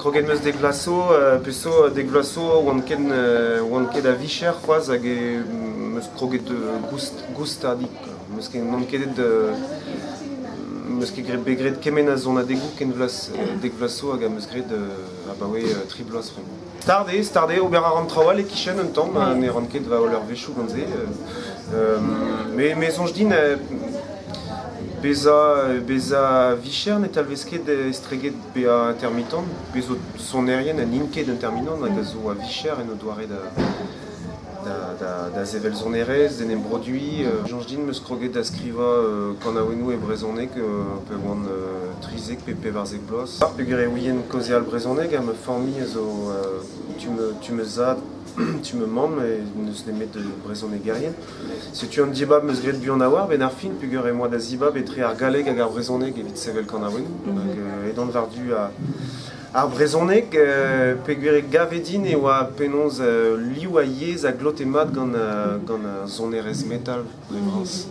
kroget meus deg glaso, peso deg glaso oan ket a vicher c'hoaz hag meus kroget goustadik. Meus ket begret kemen a zon a degou ken deg glaso hag a meus gret tri bloaz vraiment. Starde, ober a ran traoal e kichen un tamm, ne ran ket va o leur vechou gantze. Mais zonj din, beza vicher net alvesket estreget be intermittent, bezo son erien an inket intermittent hag a zo a vicher en o doare da zevel zonerez, den embrodui. Zonj din meus kroget da skriva kan a wenou e brezhonek pe oan trizek pe pevarzek bloaz. Peogwir e ouien koze al brezhonek a me formi a zo tu me zad, tu me mand, mais neus nemet de brezhonek gerien. Se tu an dibab meus gret buan a war, ben ar fin peogwir e moa da zibab etre ar galeg hag ar brezhonek evit sevel kan a wenou. Edan vardu ar brezhonek, peogwir e gavedin e oa penonz liou a yez a glot e mat gant zonerez metal brevraz.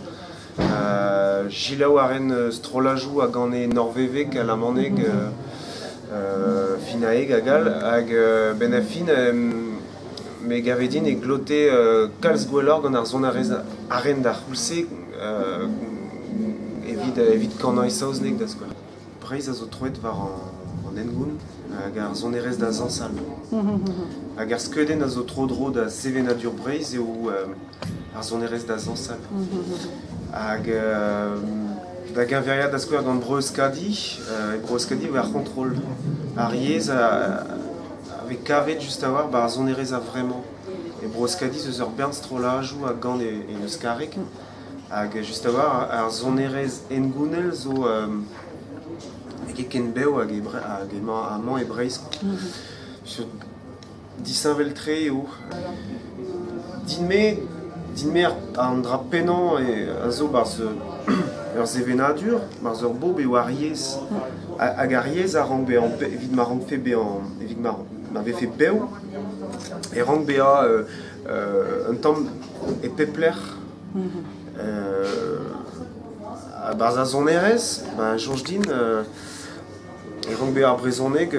Gilaou a ren strolajou a gant e norvevek a lamaneg finaeg a gal, hag ben a fin me gavedin e glote kalz gwellor gant ar zonarez a ren da c'houlse evit kannañ saozneg da skol. Breiz a zo troet war an engoun hag ar zonerez da zansal. Hag ar skeudenn a zo tro-dro da sevenadur breiz eo ar zonerez da zansal. Hag da gaveriad da skouer gant Breuskadi, e Breuskadi war kontrol. Ar yez avec kavet just a war ar zonerez a vremañ. E Breuskadi zeus ur bern strolajou a gant e neus karek. Hag just a war ar zonerez engounel zo ket ken beo hag amañ e breiz. Disañvel tre eo. Din me an dra pennañ a zo barz ur zevenadur, barz ur bob eo ar yez. Hag ar yez a rank be evit ma rank fe evit ma vefe beo, e rank be un tamm e pepler. Barz a zonerez, jonj din, e rank be ar brezhonek,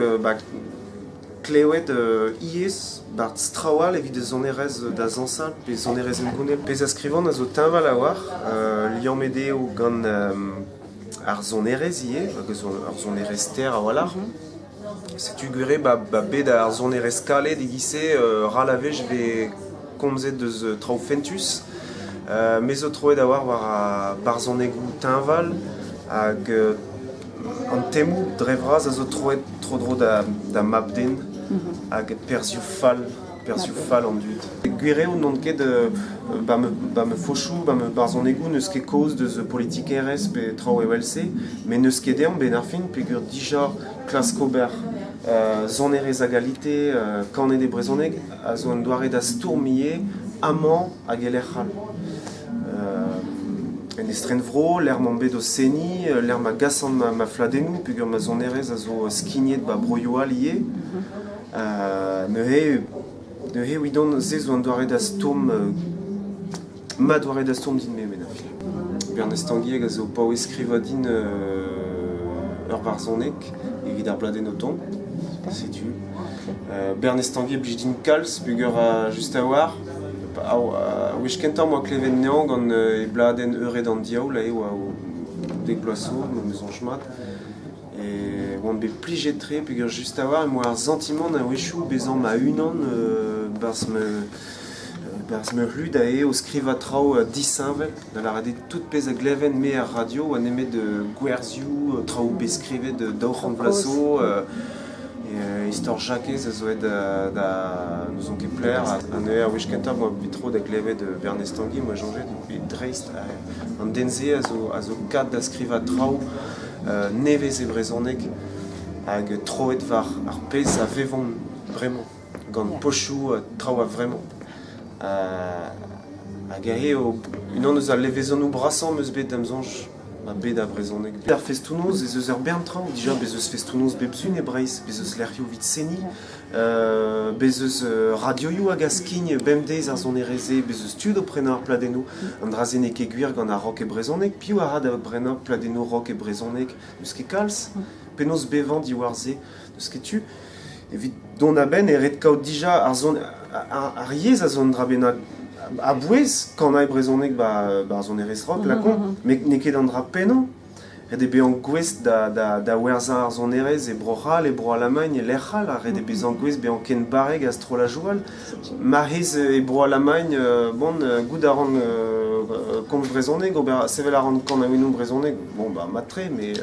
klewet iez, bart strawal evit zonerez da zansal, pe zonerez engounel. Pez a skrivan a zo teñval a war, liammede o gant ar zonerez ie, hag ar zonerez ter a walar. Setu gwere bet ar zonerez kalet egise ralavej ve komzet deus traoù fentus. Me zo troet a war a barzhonegou teñval, hag an temou drevraz a zo troet tro-dro da mabden, hag perzioù fall an dud. Gwere o n'on ket me fochou, me barzhonegou neus ket koz deus politik RS pe traoù ewelse, men neus ket ean ben ar fin peogwir dija klaskober zonerez a galite, kanet e brezhonek, a zo an doare da stourmier amañ hag elec'hal. En estren vro, l'er m'an bet o seni, l'er ma gasan ma fladennou, peogwir ma zonerez a zo skignet broioù al ie. Ne ouidon ze zo an doare da stourm, ma doare da stourm din me a fil. Bernest Tanguy a zo paou eskriva din ur barzhonek, evit ar bladenn o ton, setu. Bernest Tanguy blij din kalz, peogwir just a war, wech kentan moa kleven nean gant e bladenn eured an diaoul la eo a deg bloaso, meus an chmat. E oan bet plijet tre peogwir just a war, e moa ar zantimant a wechou bezan ma unan barz me rlud a eo skriva traoù disañvel. Da la rade tout pez a gleven me ar radio a nemet de gwerzioù traoù beskrivet daoc'h an blaso. Istor jakez a zo ed da nous on ket pler an eo a wech kenta moa betro da glevet Bernest Tanguy, moa jonget e dreist an denze a zo kat da skriva traoù nevez e brezhonek hag troet var ar pez a vevon bremañ gant pochou traoù a vremañ. Hag a eo unan eus a levezonoù brasan meus bet amzonj ma bet a brezhonek. Ar festounoz ez eus ur bern traoù, dija bez eus festounoz bepsun e Breizh, bez eus lerioù vit seni, bez eus radioioù hag a skign bemdez ar zonereze, bez eus tud o prenañ ar pladennoù, an drazenn ket gwir gant ar rock e brezhonek, piv a ra da prenañ pladennoù rock e brezhonek, eus ket kalz, penaos bevañ diwar-se, eus ket tu. Evit don a ben eret kaout dija ar zon ar yez a zon dra bennak a bouez kan a brezhoneg ar zon erez rok lakon, met ne ket an dra penan. Red ebe an gwez da werzha ar zon erez e brochal, e bro alamagne, e lerchal, red ebe an gwez be an ken bareg a stro la joual. Marhez e bro alamagne, bon, gout a ran komz brezhoneg, ober sevel a ran kan a wenou brezhoneg, bon, matre, me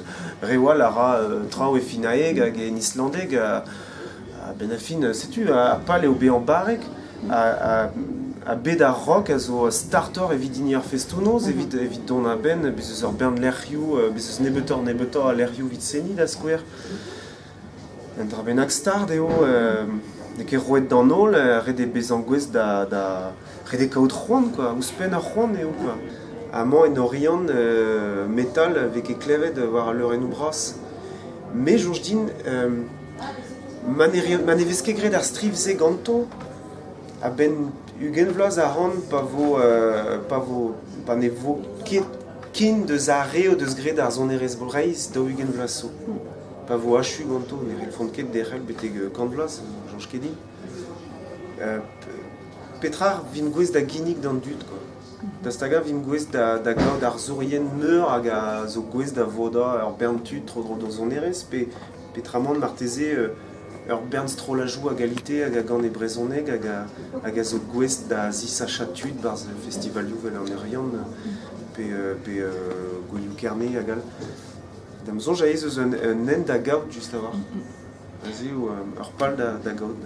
rewal a ra traoù e finaeg hag en islandeg, ben a fin, setu, a pal eo be an bareg, a bet ar rock a zo startor evit dini ar festounoz, evit don a ben, bezeus ur bern lerc'hioù, bezeus nebetor a lerc'hioù vit seni da skouer. En dra bennak start eo, ne ket roet d'an ol, red e bez an gwez red e kaout c'hoant, quoi, ouzpen ar c'hoant eo, quoi. Amañ en oriant metal vek e klevet war a leur enou bras. Me jonj din, man e vez ket gret ar striv ze ganto, a ben ugen vloaz a ran pa ne vo kin deus a reo deus gret ar zon erez breiz da ugen vloaz so. Pa vo achu ganto, ne rel font ket derrel beteg kant vloaz, jonj ket din. Petrar vin gwez da ginig d'an dud, quoi. Dastaga vin gwez da gaout ar zourien meur hag a zo gwez da voda ur bern tud tro dro zon erez, petramant marteze ur bern stro la jou hag alite hag a gant e brezhoneg hag a zo gwez da zis a chatud barz festival youvel an erian pe goioù kerme hag al. Dam zonj a ez eus un nen da gaout just a war. Aze ur pal da gaout.